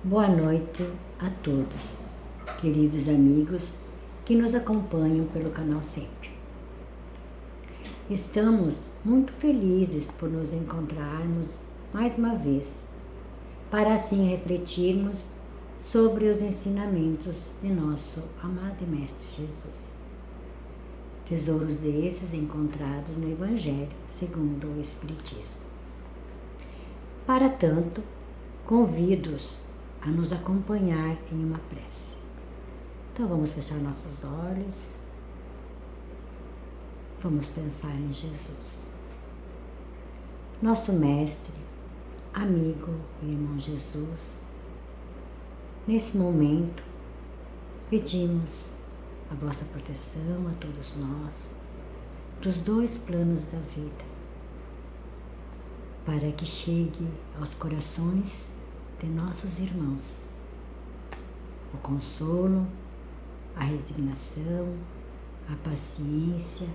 Boa noite a todos, queridos amigos que nos acompanham pelo canal sempre. Estamos muito felizes por nos encontrarmos mais uma vez, para assim refletirmos sobre os ensinamentos de nosso amado e Mestre Jesus. Tesouros esses encontrados no Evangelho segundo o Espiritismo. Para tanto, convido-os a nos acompanhar em uma prece. Então vamos fechar nossos olhos, vamos pensar em Jesus. Nosso Mestre, amigo e irmão Jesus, nesse momento pedimos a vossa proteção a todos nós, dos dois planos da vida, para que chegue aos corações de nossos irmãos o consolo, a resignação, a paciência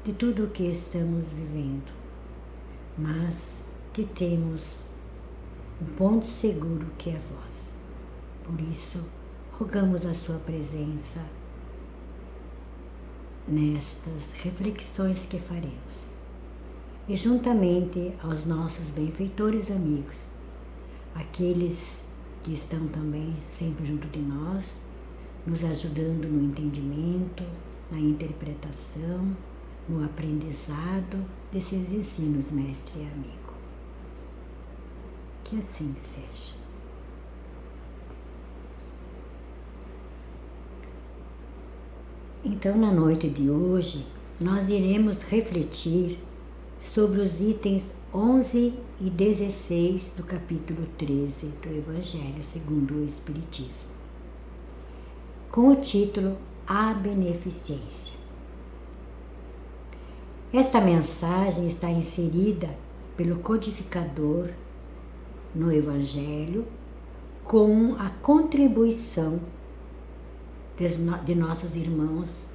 de tudo o que estamos vivendo, mas que temos um ponto seguro que é vós. Por isso, rogamos a sua presença nestas reflexões que faremos. E juntamente aos nossos benfeitores amigos, aqueles que estão também sempre junto de nós, nos ajudando no entendimento, na interpretação, no aprendizado desses ensinos, mestre e amigo. Que assim seja. Então, na noite de hoje, nós iremos refletir sobre os itens 11 e 16 do capítulo 13 do Evangelho segundo o Espiritismo, com o título A Beneficência. Esta mensagem está inserida pelo codificador no Evangelho com a contribuição de nossos irmãos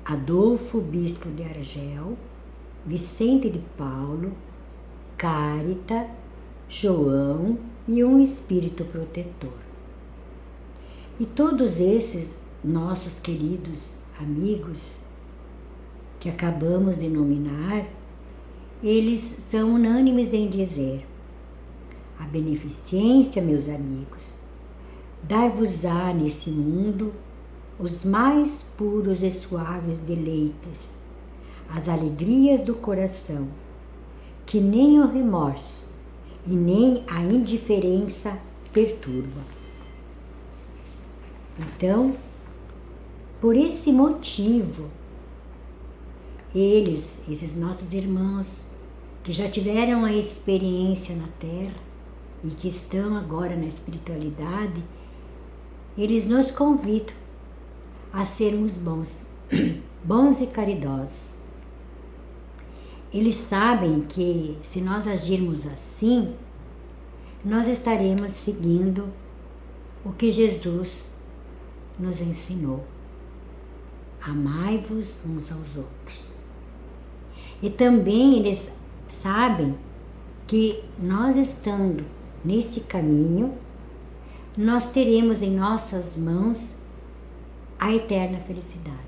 Adolfo Bispo de Argel, Vicente de Paulo, Cárita, João e um Espírito Protetor. E todos esses nossos queridos amigos que acabamos de nominar, eles são unânimes em dizer: a beneficência, meus amigos, dar-vos-á nesse mundo os mais puros e suaves deleites, as alegrias do coração, que nem o remorso e nem a indiferença perturba. Então, por esse motivo, esses nossos irmãos, que já tiveram a experiência na Terra e que estão agora na espiritualidade, eles nos convidam a sermos bons, bons e caridosos. Eles sabem que, se nós agirmos assim, nós estaremos seguindo o que Jesus nos ensinou. Amai-vos uns aos outros. E também eles sabem que nós estando neste caminho, nós teremos em nossas mãos a eterna felicidade.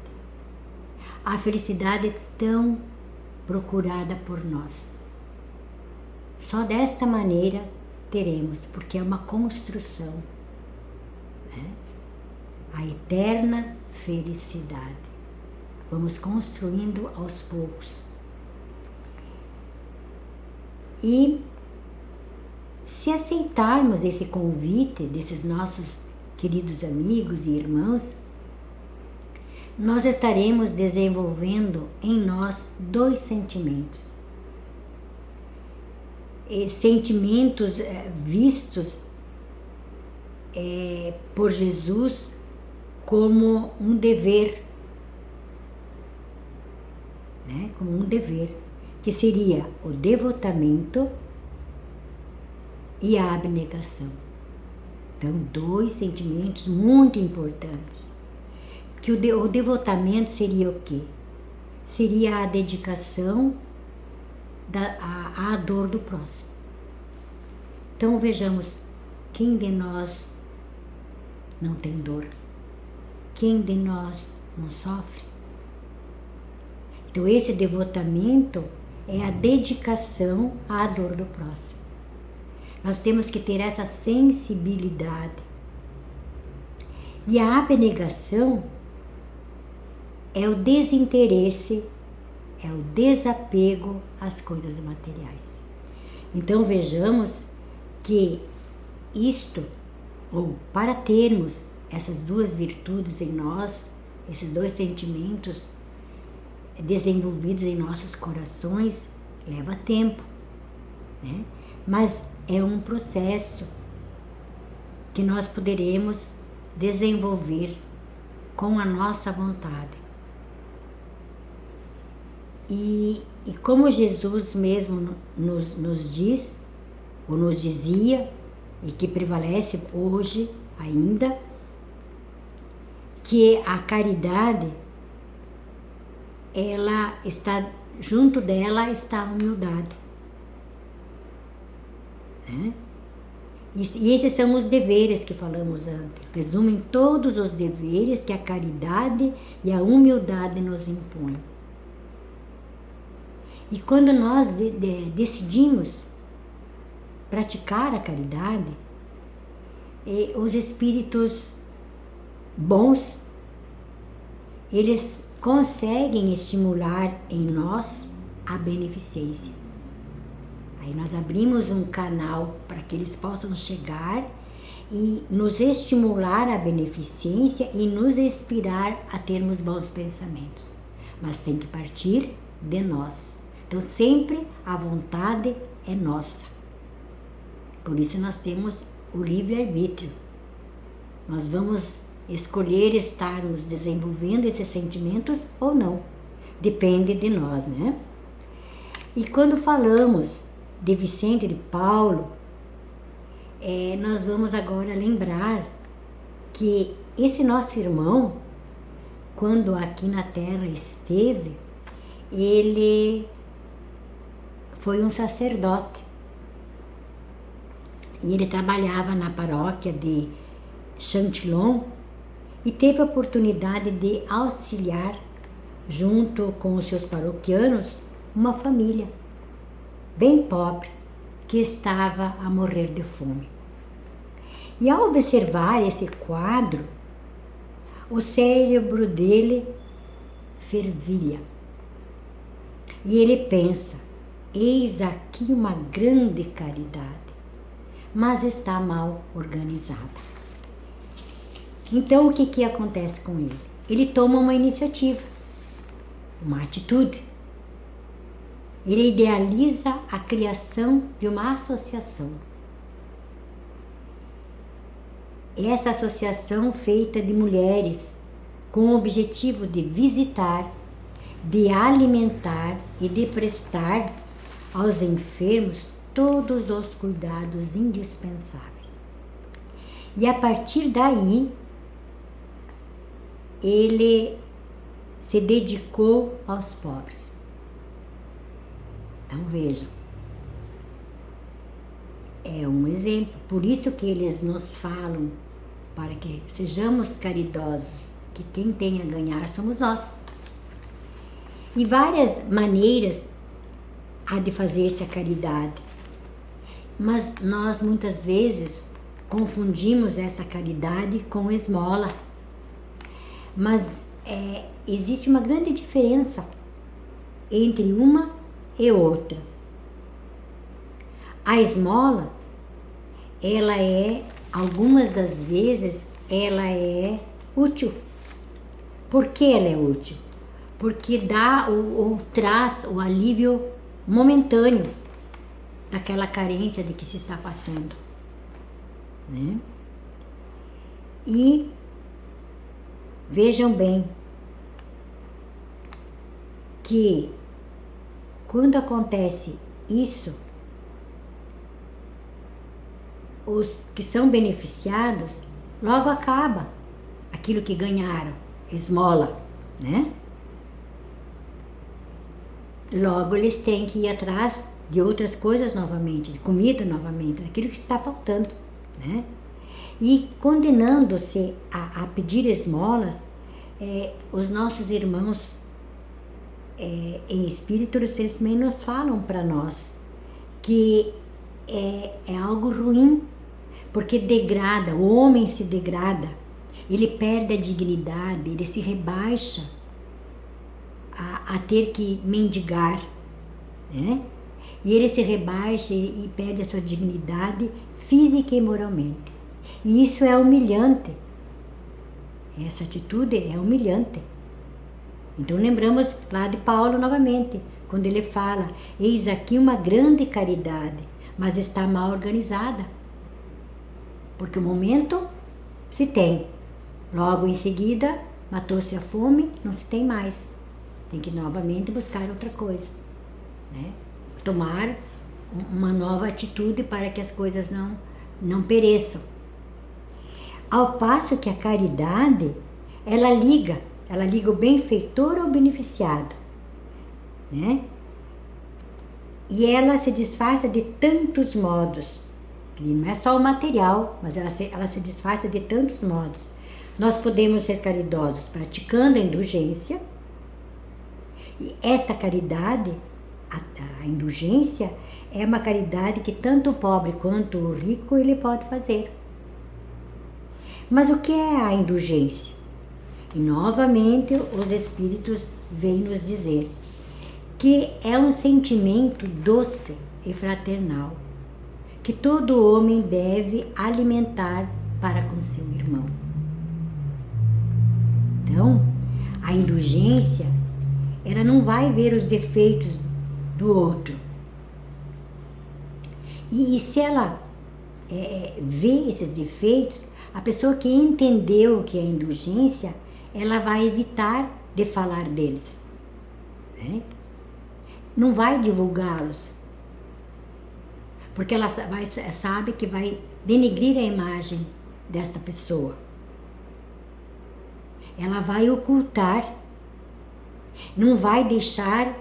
A felicidade é tão procurada por nós. Só desta maneira teremos, porque é uma construção, né? A eterna felicidade. Vamos construindo aos poucos. E se aceitarmos esse convite desses nossos queridos amigos e irmãos, nós estaremos desenvolvendo em nós dois sentimentos. Sentimentos vistos por Jesus como um dever, né? Como um dever, que seria o devotamento e a abnegação. Então, dois sentimentos muito importantes. Que o devotamento seria o quê? Seria a dedicação à dor do próximo. Então vejamos, quem de nós não tem dor? Quem de nós não sofre? Então esse devotamento é a dedicação à dor do próximo. Nós temos que ter essa sensibilidade. E a abnegação é o desinteresse, é o desapego às coisas materiais. Então vejamos que isto, ou para termos essas duas virtudes em nós, esses dois sentimentos desenvolvidos em nossos corações, leva tempo, né? Mas é um processo que nós poderemos desenvolver com a nossa vontade. E como Jesus mesmo nos diz, ou nos dizia, e que prevalece hoje ainda, que a caridade, ela está, junto dela está a humildade. Né? E esses são os deveres que falamos antes. Resumem todos os deveres que a caridade e a humildade nos impõem. E quando nós decidimos praticar a caridade, os espíritos bons, eles conseguem estimular em nós a beneficência. Aí nós abrimos um canal para que eles possam chegar e nos estimular a beneficência e nos inspirar a termos bons pensamentos. Mas tem que partir de nós. Então sempre a vontade é nossa. Por isso nós temos o livre-arbítrio. Nós vamos escolher estarmos desenvolvendo esses sentimentos ou não. Depende de nós, né? E quando falamos de Vicente de Paulo, nós vamos agora lembrar que esse nosso irmão, quando aqui na Terra esteve, ele foi um sacerdote. E ele trabalhava na paróquia de Chantillon e teve a oportunidade de auxiliar, junto com os seus paroquianos, uma família bem pobre que estava a morrer de fome. E ao observar esse quadro, o cérebro dele fervilha. E ele pensa, eis aqui uma grande caridade, mas está mal organizada. Então o que acontece com ele? Ele toma uma iniciativa, uma atitude. Ele idealiza a criação de uma associação. Essa associação feita de mulheres com o objetivo de visitar, de alimentar e de prestar aos enfermos todos os cuidados indispensáveis. E a partir daí, ele se dedicou aos pobres. Então vejam, é um exemplo. Por isso que eles nos falam para que sejamos caridosos, que quem tem a ganhar somos nós. E várias maneiras há de fazer-se a caridade, mas nós muitas vezes confundimos essa caridade com esmola. Mas existe uma grande diferença entre uma e outra. A esmola, algumas das vezes, ela é útil. Por que ela é útil? Porque dá ou traz o alívio momentâneo daquela carência de que se está passando, né? E vejam bem que quando acontece isso, os que são beneficiados logo acaba aquilo que ganharam, esmola, né? Logo eles têm que ir atrás de outras coisas novamente, de comida novamente, daquilo que está faltando, né? E condenando-se a pedir esmolas, os nossos irmãos em espíritos, eles também nos falam para nós que é algo ruim, porque degrada, o homem se degrada, ele perde a dignidade, ele se rebaixa a ter que mendigar, né? E ele se rebaixa e perde a sua dignidade física e moralmente. E isso é humilhante. Essa atitude é humilhante. Então lembramos lá de Paulo novamente, quando ele fala: eis aqui uma grande caridade, mas está mal organizada. Porque o momento se tem, logo em seguida matou-se a fome, não se tem mais. Tem que novamente buscar outra coisa, né? Tomar uma nova atitude para que as coisas não pereçam. Ao passo que a caridade, ela liga o benfeitor ao beneficiado, né? E ela se disfarça de tantos modos, e não é só o material, mas ela se disfarça de tantos modos. Nós podemos ser caridosos praticando a indulgência, e essa caridade, a indulgência, é uma caridade que tanto o pobre quanto o rico ele pode fazer. Mas o que é a indulgência? E novamente os espíritos vêm nos dizer que é um sentimento doce e fraternal que todo homem deve alimentar para com seu irmão. Então, a indulgência, ela não vai ver os defeitos do outro. E se ela vê esses defeitos, a pessoa que entendeu o que é indulgência, ela vai evitar de falar deles, né? Não vai divulgá-los, porque ela sabe que vai denegrir a imagem dessa pessoa. Ela vai ocultar, não vai deixar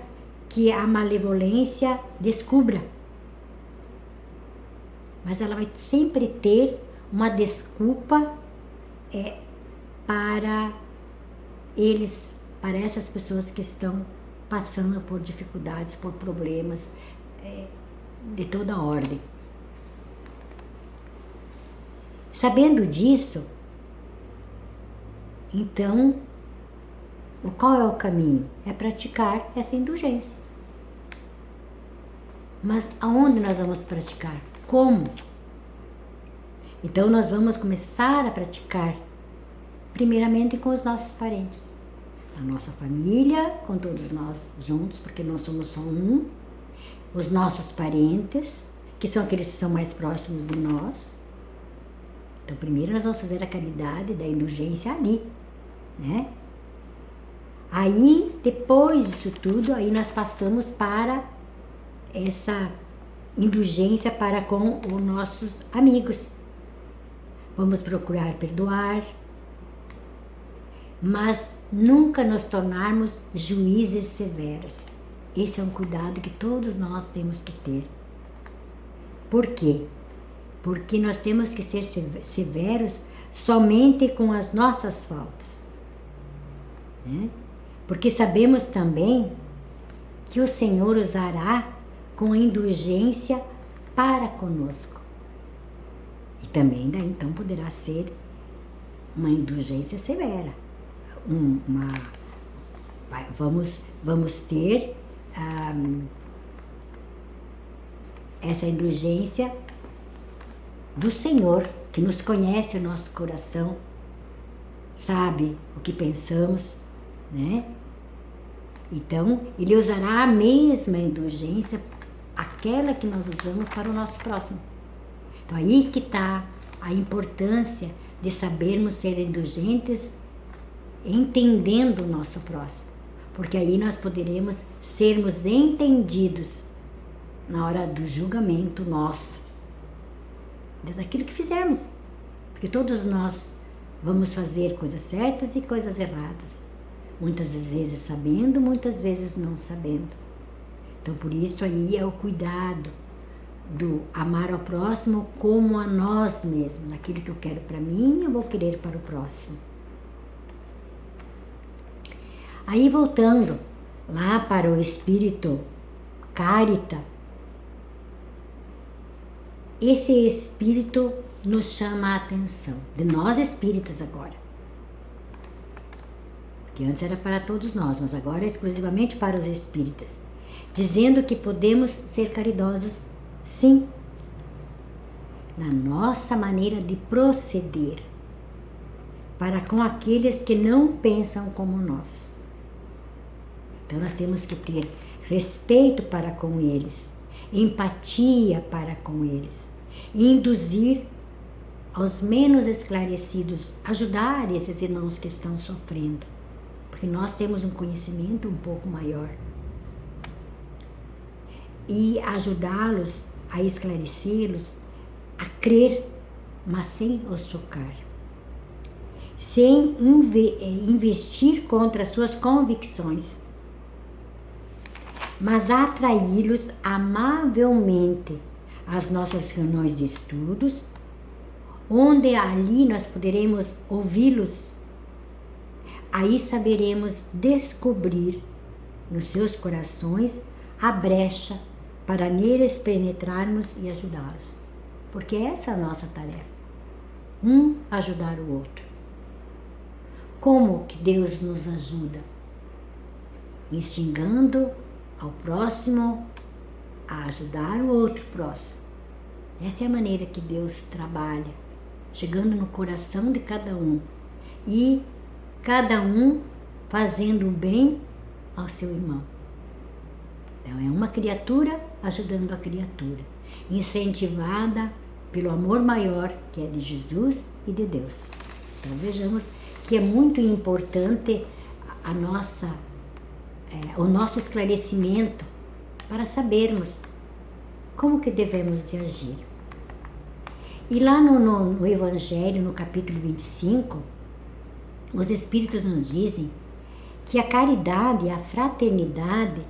que a malevolência descubra, mas ela vai sempre ter uma desculpa para eles, para essas pessoas que estão passando por dificuldades, por problemas de toda ordem. Sabendo disso, então, qual é o caminho? É praticar essa indulgência. Mas aonde nós vamos praticar? Como? Então nós vamos começar a praticar primeiramente com os nossos parentes, a nossa família, com todos nós juntos, porque nós somos só um, os nossos parentes, que são aqueles que são mais próximos de nós. Então primeiro nós vamos fazer a caridade da indulgência ali, né? Aí, depois disso tudo, aí nós passamos para essa indulgência para com os nossos amigos. Vamos procurar perdoar, mas nunca nos tornarmos juízes severos. Esse é um cuidado que todos nós temos que ter. Por quê? Porque nós temos que ser severos somente com as nossas faltas, né? Porque sabemos também que o Senhor usará com indulgência para conosco. E também daí então poderá ser uma indulgência severa. Vamos ter essa indulgência do Senhor, que nos conhece o nosso coração, sabe o que pensamos, né? Então, ele usará a mesma indulgência, aquela que nós usamos para o nosso próximo. Então, aí que está a importância de sabermos ser indulgentes, entendendo o nosso próximo. Porque aí nós poderemos sermos entendidos na hora do julgamento nosso, daquilo que fizemos. Porque todos nós vamos fazer coisas certas e coisas erradas. Muitas vezes sabendo, muitas vezes não sabendo. Então, por isso aí é o cuidado do amar ao próximo como a nós mesmos. Aquilo que eu quero para mim, eu vou querer para o próximo. Aí, voltando lá para o espírito Carita, esse espírito nos chama a atenção, de nós espíritas agora. Que antes era para todos nós, mas agora é exclusivamente para os espíritas. Dizendo que podemos ser caridosos, sim, na nossa maneira de proceder, para com aqueles que não pensam como nós. Então nós temos que ter respeito para com eles, empatia para com eles, e induzir aos menos esclarecidos, ajudar esses irmãos que estão sofrendo, porque nós temos um conhecimento um pouco maior, e ajudá-los a esclarecê-los, a crer, mas sem os chocar, sem investir contra as suas convicções, mas a atraí-los amavelmente às nossas reuniões de estudos, onde ali nós poderemos ouvi-los. Aí saberemos descobrir nos seus corações a brecha para neles penetrarmos e ajudá-los. Porque essa é a nossa tarefa. Um ajudar o outro. Como que Deus nos ajuda? Instigando ao próximo a ajudar o outro próximo. Essa é a maneira que Deus trabalha, chegando no coração de cada um e cada um fazendo o bem ao seu irmão. Então é uma criatura ajudando a criatura, incentivada pelo amor maior que é de Jesus e de Deus. Então vejamos que é muito importante o nosso esclarecimento para sabermos como que devemos de agir. E lá no Evangelho, no capítulo 25, os Espíritos nos dizem que a caridade e a fraternidade,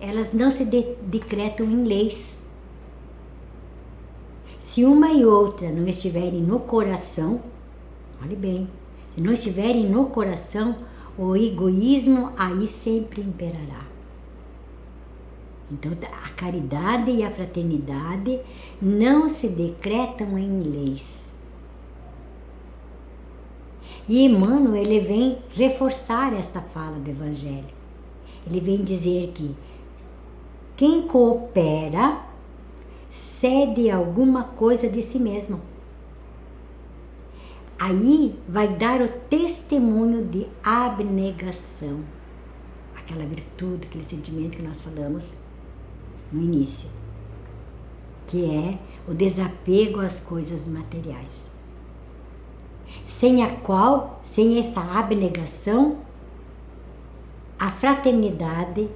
elas não se decretam em leis. Se uma e outra não estiverem no coração, olhe bem, se não estiverem no coração, o egoísmo aí sempre imperará. Então, a caridade e a fraternidade não se decretam em leis. E Emmanuel, ele vem reforçar esta fala do Evangelho. Ele vem dizer que quem coopera cede alguma coisa de si mesmo. Aí vai dar o testemunho de abnegação, aquela virtude, aquele sentimento que nós falamos no início, que é o desapego às coisas materiais, sem a qual, sem essa abnegação, a fraternidade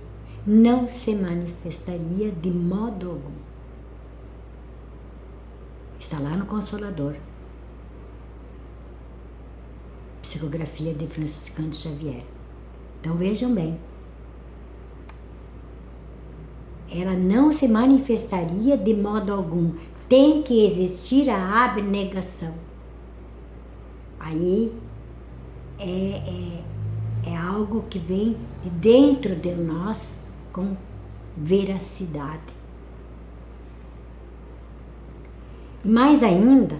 não se manifestaria de modo algum. Está lá no Consolador, psicografia de Franciscano Xavier. Então vejam bem, ela não se manifestaria de modo algum, tem que existir a abnegação. Aí é algo que vem de dentro de nós com veracidade. E mais ainda,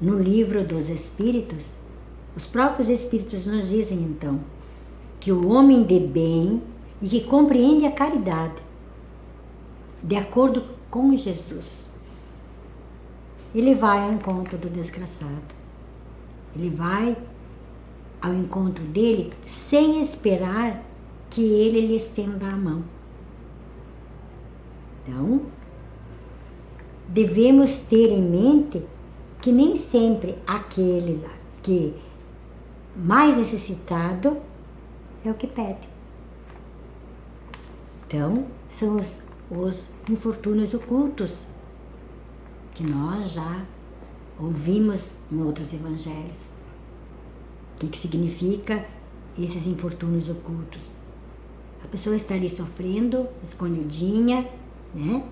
no livro dos Espíritos, os próprios Espíritos nos dizem então que o homem de bem e que compreende a caridade, de acordo com Jesus, ele vai ao encontro do desgraçado. Ele vai ao encontro dele sem esperar que ele lhe estenda a mão. Então, devemos ter em mente que nem sempre aquele lá que mais necessitado é o que pede. Então, são os infortúnios ocultos que nós já ouvimos em outros evangelhos. O que significa esses infortúnios ocultos? A pessoa está ali sofrendo, escondidinha, né?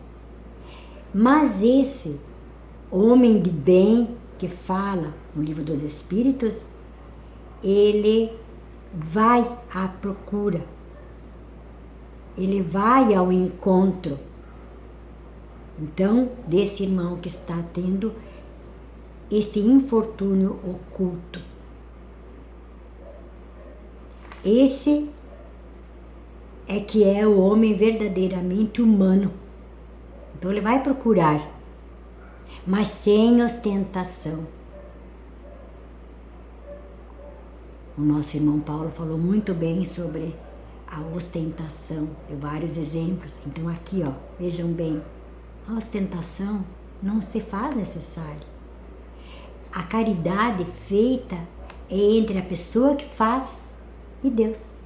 Mas esse homem de bem que fala no Livro dos Espíritos, ele vai à procura, ele vai ao encontro, então, desse irmão que está tendo esse infortúnio oculto. Esse é que é o homem verdadeiramente humano. Então ele vai procurar, mas sem ostentação. O nosso irmão Paulo falou muito bem sobre a ostentação, deu vários exemplos. Então aqui, ó, vejam bem, a ostentação não se faz necessária. A caridade feita é entre a pessoa que faz e Deus.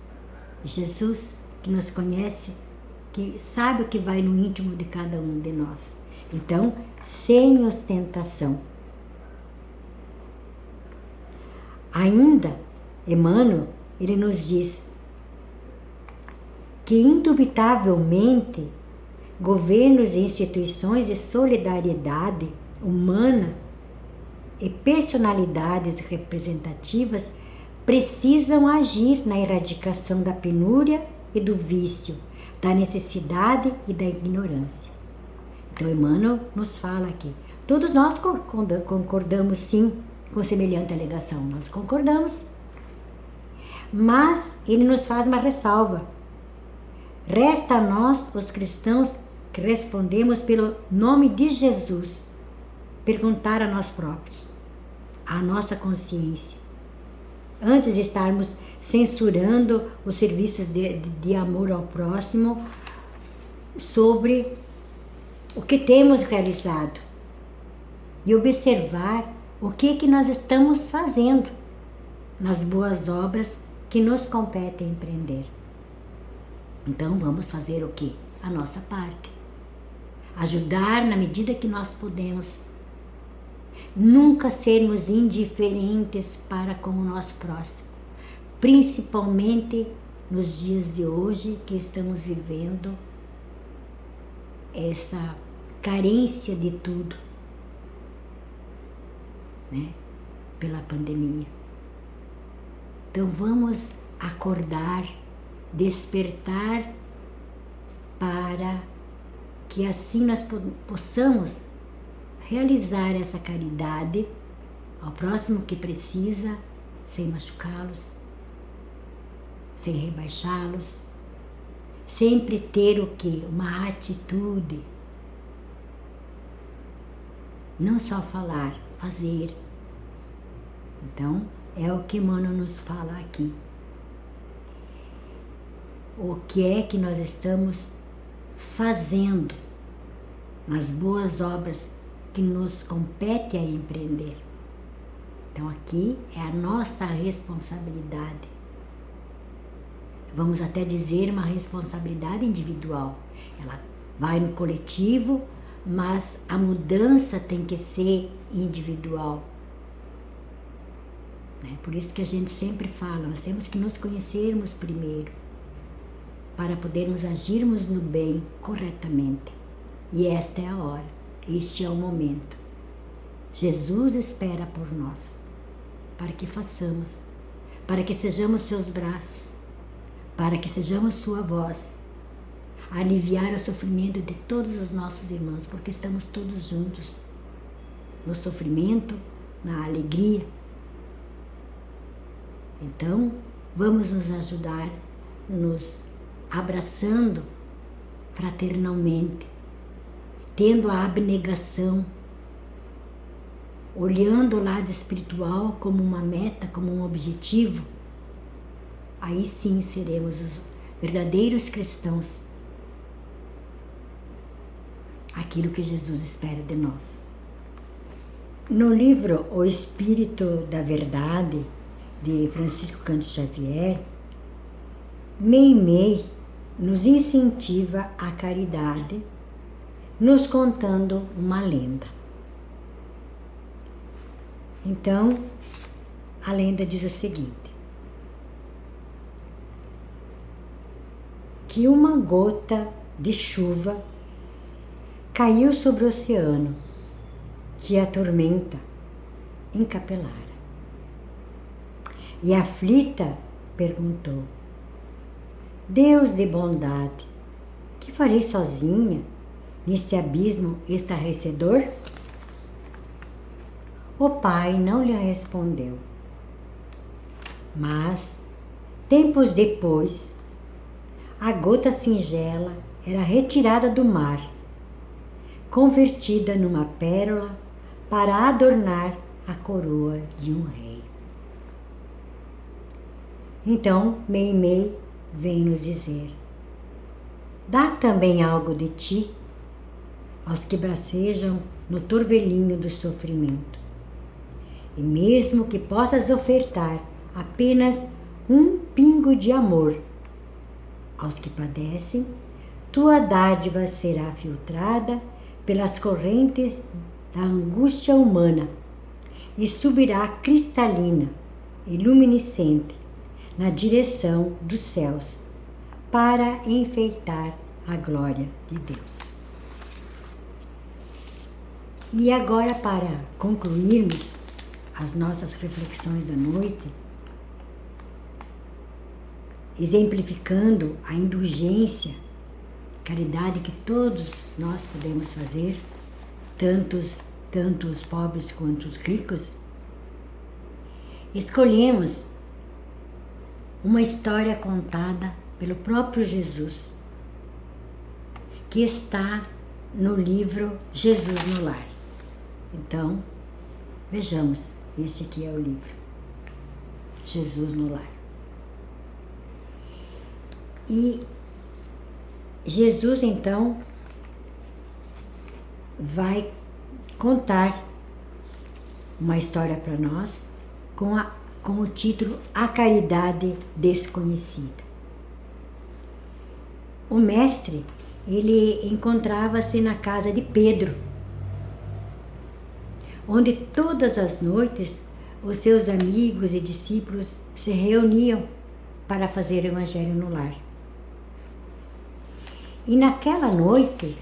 Jesus, que nos conhece, que sabe o que vai no íntimo de cada um de nós. Então, sem ostentação. Ainda, Emmanuel, ele nos diz que indubitavelmente governos e instituições de solidariedade humana e personalidades representativas precisam agir na erradicação da penúria e do vício, da necessidade e da ignorância. Então Emmanuel nos fala aqui. Todos nós concordamos sim com semelhante alegação, nós concordamos. Mas ele nos faz uma ressalva. Resta a nós, os cristãos, que respondemos pelo nome de Jesus, perguntar a nós próprios, à nossa consciência, antes de estarmos censurando os serviços de amor ao próximo, sobre o que temos realizado e observar o que nós estamos fazendo nas boas obras que nos competem empreender. Então vamos fazer o quê? A nossa parte. Ajudar na medida que nós podemos. Nunca sermos indiferentes para com o nosso próximo, principalmente nos dias de hoje que estamos vivendo essa carência de tudo, né? Pela pandemia. Então vamos acordar, despertar para que assim nós possamos realizar essa caridade ao próximo que precisa, sem machucá-los, sem rebaixá-los, sempre ter o quê? Uma atitude. Não só falar, fazer. Então, é o que Emmanuel nos fala aqui. O que é que nós estamos fazendo nas boas obras que nos compete a empreender. Então aqui é a nossa responsabilidade. Vamos até dizer uma responsabilidade individual. Ela vai no coletivo, mas a mudança tem que ser individual. Por isso que a gente sempre fala, nós temos que nos conhecermos primeiro, para podermos agirmos no bem corretamente. E esta é a hora, este é o momento. Jesus espera por nós, para que façamos, para que sejamos seus braços, para que sejamos sua voz, a aliviar o sofrimento de todos os nossos irmãos, porque estamos todos juntos, no sofrimento, na alegria. Então, vamos nos ajudar, nos abraçando fraternalmente, tendo a abnegação, olhando o lado espiritual como uma meta, como um objetivo. Aí sim seremos os verdadeiros cristãos, aquilo que Jesus espera de nós. No livro O Espírito da Verdade, de Francisco Cândido Xavier, Meimei nos incentiva a caridade, nos contando uma lenda. Então, a lenda diz o seguinte: que uma gota de chuva caiu sobre o oceano, que a tormenta encapelara. E aflita perguntou: Deus de bondade, que farei sozinha neste abismo estarrecedor? O pai não lhe respondeu. Mas, tempos depois, a gota singela era retirada do mar, convertida numa pérola para adornar a coroa de um rei. Então, Meimei vem nos dizer: dá também algo de ti aos que bracejam no turvelinho do sofrimento. E mesmo que possas ofertar apenas um pingo de amor aos que padecem, tua dádiva será filtrada pelas correntes da angústia humana e subirá cristalina e luminescente na direção dos céus para enfeitar a glória de Deus. E agora, para concluirmos as nossas reflexões da noite, exemplificando a indulgência, caridade que todos nós podemos fazer, tanto os pobres quanto os ricos, escolhemos uma história contada pelo próprio Jesus, que está no livro Jesus no Lar. Então, vejamos, este aqui é o livro, Jesus no Lar. E Jesus, então, vai contar uma história para nós com o título A Caridade Desconhecida. O mestre, ele encontrava-se na casa de Pedro, onde todas as noites os seus amigos e discípulos se reuniam para fazer o Evangelho no lar. E naquela noite,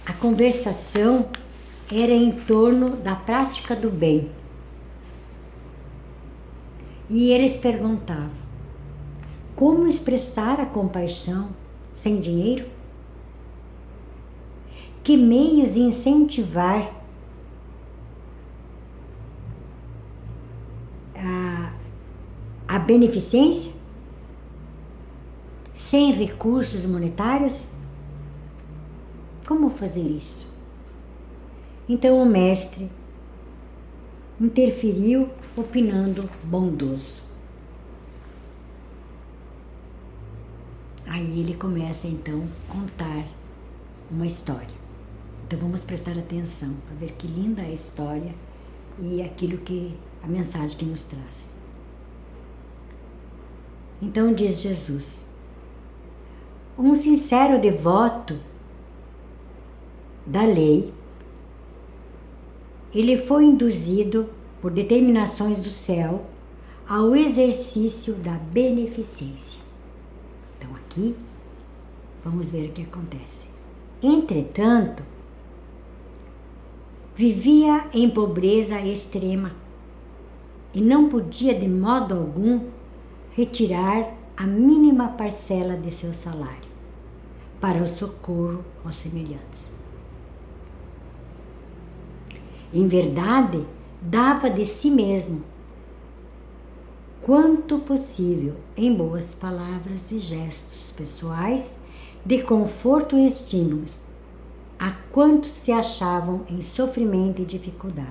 a conversação era em torno da prática do bem. E eles perguntavam: como expressar a compaixão sem dinheiro? Que meios incentivar a beneficência sem recursos monetários? Como fazer isso? Então o mestre interferiu, opinando bondoso. Aí ele começa então a contar uma história. Então vamos prestar atenção para ver que linda é a história e aquilo que a mensagem que nos traz. Então diz Jesus: um sincero devoto da lei, ele foi induzido por determinações do céu ao exercício da beneficência. Então aqui vamos ver o que acontece. Entretanto, vivia em pobreza extrema e não podia de modo algum retirar a mínima parcela de seu salário para o socorro aos semelhantes. Em verdade, dava de si mesmo, quanto possível, em boas palavras e gestos pessoais de conforto e estímulos, a quantos se achavam em sofrimento e dificuldade.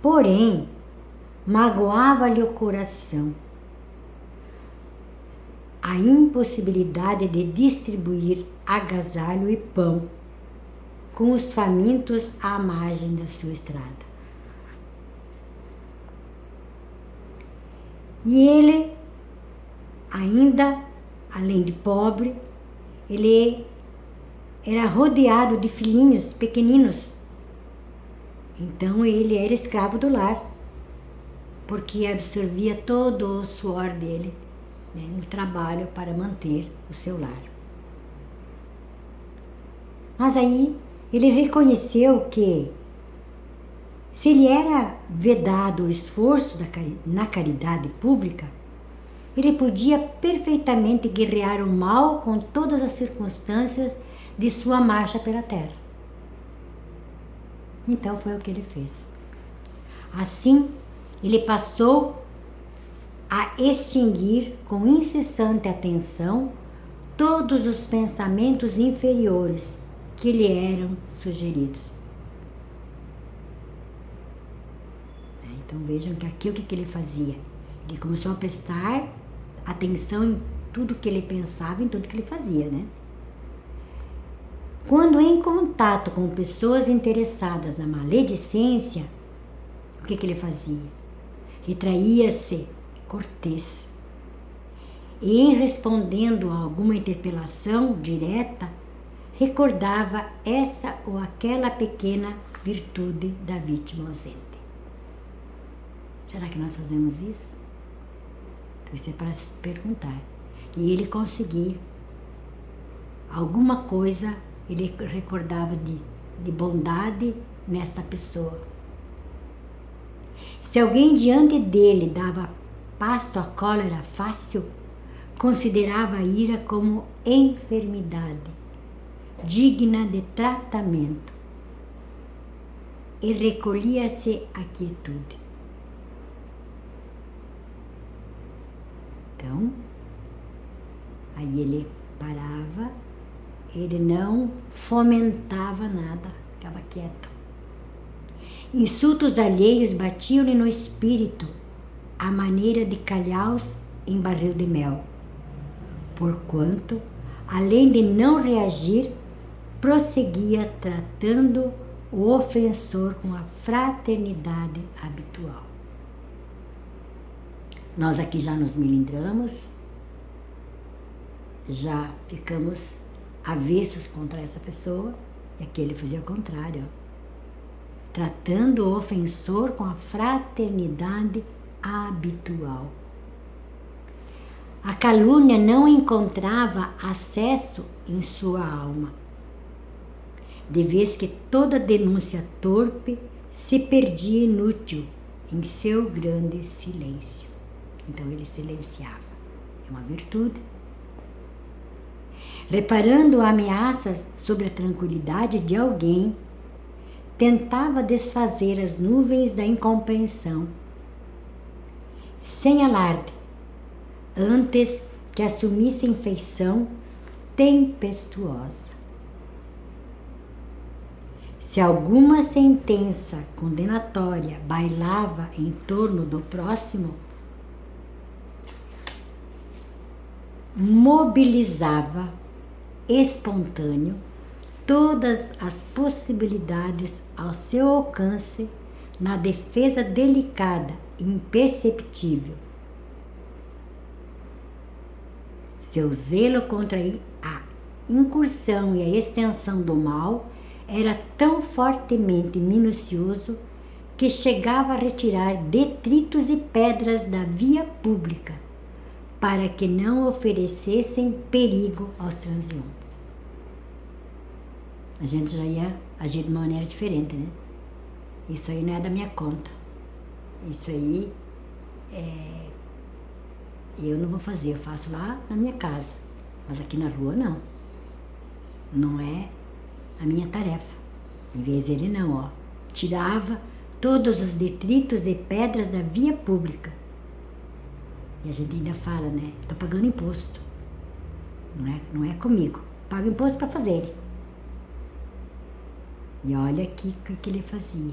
Porém, magoava-lhe o coração a impossibilidade de distribuir agasalho e pão com os famintos à margem da sua estrada. E ele, ainda, além de pobre, ele era rodeado de filhinhos pequeninos. Então ele era escravo do lar, porque absorvia todo o suor dele né, no trabalho para manter o seu lar. Mas aí ele reconheceu que, se lhe era vedado o esforço na caridade pública, ele podia perfeitamente guerrear o mal com todas as circunstâncias de sua marcha pela terra. Então foi o que ele fez. Assim, ele passou a extinguir com incessante atenção todos os pensamentos inferiores que lhe eram sugeridos. Então vejam que aqui o que ele fazia? Ele começou a prestar atenção em tudo que ele pensava, em tudo que ele fazia, né? Quando em contato com pessoas interessadas na maledicência, o que ele fazia? Retraía-se cortês. E em respondendo a alguma interpelação direta, recordava essa ou aquela pequena virtude da vítima ausente. Será que nós fazemos isso? Então isso é para se perguntar. E ele conseguia. Alguma coisa ele recordava de bondade nesta pessoa. Se alguém diante dele dava pasto à cólera fácil, considerava a ira como enfermidade, digna de tratamento, e recolhia-se à quietude. Então, aí ele parava, ele não fomentava nada, ficava quieto. Insultos alheios batiam-lhe no espírito, à maneira de calhaus em barril de mel, porquanto, além de não reagir, prosseguia tratando o ofensor com a fraternidade habitual. Nós aqui já nos melindramos, já ficamos avessos contra essa pessoa, e aqui ele fazia o contrário, tratando o ofensor com a fraternidade habitual. A calúnia não encontrava acesso em sua alma, de vez que toda denúncia torpe se perdia inútil em seu grande silêncio. Então ele silenciava. É uma virtude. Reparando ameaças sobre a tranquilidade de alguém, tentava desfazer as nuvens da incompreensão, sem alarde, antes que assumissem feição tempestuosa. Se alguma sentença condenatória bailava em torno do próximo, mobilizava espontâneo todas as possibilidades ao seu alcance na defesa delicada e imperceptível. Seu zelo contra a incursão e a extensão do mal era tão fortemente minucioso que chegava a retirar detritos e pedras da via pública para que não oferecessem perigo aos transeuntes. A gente já ia agir de uma maneira diferente, né? Isso aí não é da minha conta. Isso aí eu não vou fazer, eu faço lá na minha casa. Mas aqui na rua não. Não é a minha tarefa. Em vez dele não, ó. Tirava todos os detritos e pedras da via pública. E a gente ainda fala, né? Estou pagando imposto. Não é comigo. Pago imposto para fazer. E olha aqui o que ele fazia.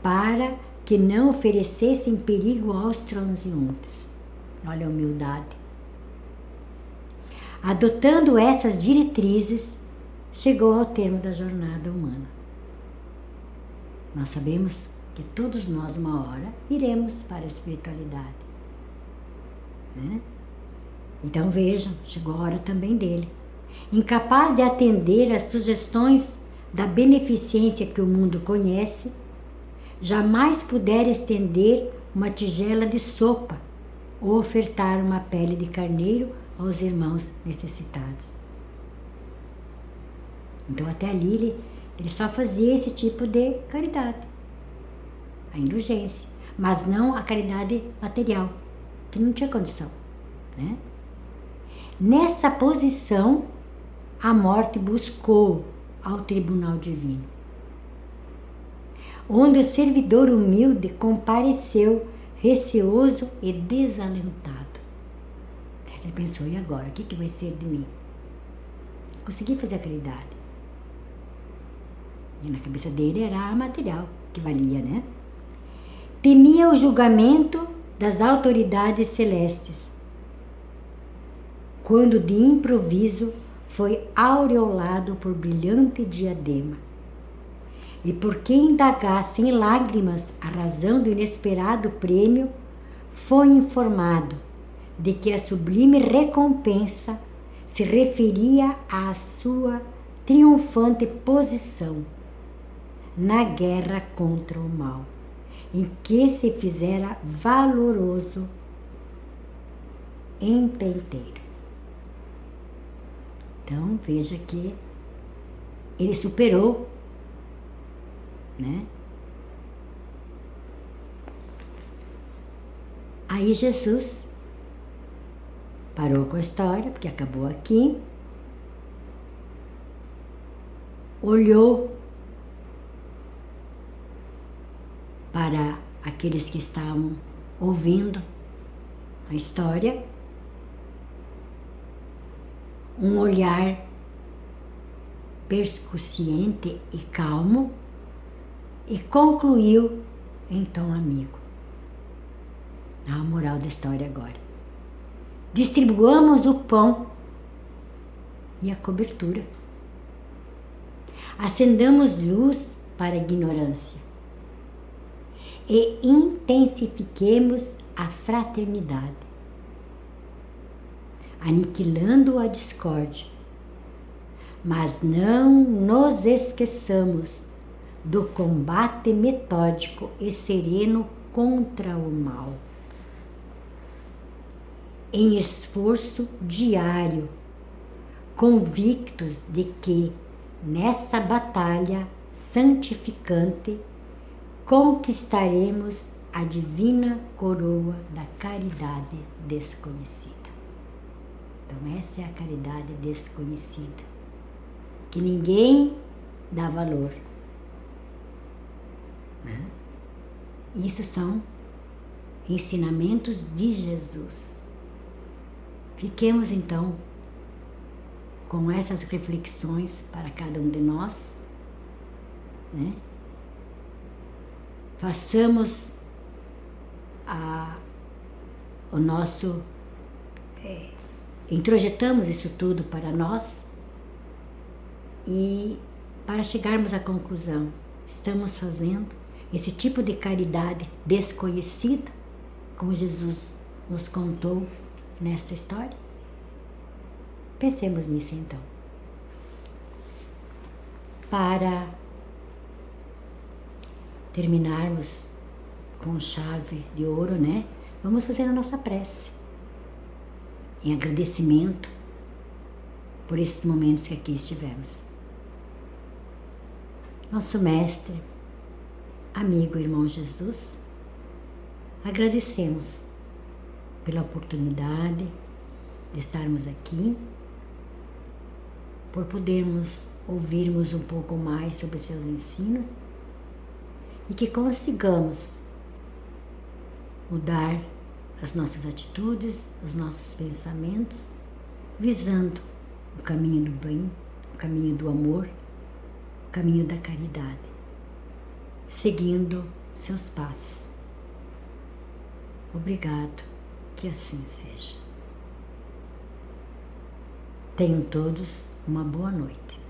Para que não oferecessem perigo aos transeuntes. Olha a humildade. Adotando essas diretrizes, chegou ao termo da jornada humana. Nós sabemos que todos nós, uma hora, iremos para a espiritualidade. Né? Então vejam, chegou a hora também dele. Incapaz de atender às sugestões da beneficência que o mundo conhece, jamais pudera estender uma tigela de sopa ou ofertar uma pele de carneiro aos irmãos necessitados. Então até ali ele só fazia esse tipo de caridade, a indulgência, mas não a caridade material, que não tinha condição, né? Nessa posição, a morte buscou ao tribunal divino, onde o servidor humilde compareceu receoso e desalentado. Ele pensou, e agora? O que vai ser de mim? Consegui fazer a caridade. E na cabeça dele era a material que valia, né? Temia o julgamento das autoridades celestes, quando de improviso foi aureolado por brilhante diadema. E porque indagasse em lágrimas a razão do inesperado prêmio, foi informado de que a sublime recompensa se referia à sua triunfante posição na guerra contra o mal, em que se fizera valoroso empreiteiro. Então veja que ele superou, né? Aí Jesus parou com a história, porque acabou aqui, olhou para aqueles que estavam ouvindo a história, um olhar perscuciente e calmo, e concluiu em tom amigo. A moral da história agora. Distribuamos o pão e a cobertura. Acendamos luz para a ignorância e intensifiquemos a fraternidade, aniquilando a discórdia, mas não nos esqueçamos do combate metódico e sereno contra o mal, em esforço diário, convictos de que nessa batalha santificante conquistaremos a divina coroa da caridade desconhecida. Então essa é a caridade desconhecida, que ninguém dá valor, né? Isso são ensinamentos de Jesus. Fiquemos então com essas reflexões para cada um de nós, né? Façamos o nosso, introjetamos isso tudo para nós e para chegarmos à conclusão, estamos fazendo esse tipo de caridade desconhecida, como Jesus nos contou nessa história? Pensemos nisso então. Para terminarmos com chave de ouro, né? Vamos fazer a nossa prece em agradecimento por esses momentos que aqui estivemos. Nosso Mestre, amigo irmão Jesus, agradecemos pela oportunidade de estarmos aqui, por podermos ouvirmos um pouco mais sobre os seus ensinos e que consigamos mudar as nossas atitudes, os nossos pensamentos, visando o caminho do bem, o caminho do amor, o caminho da caridade, seguindo seus passos. Obrigado, que assim seja. Tenham todos uma boa noite.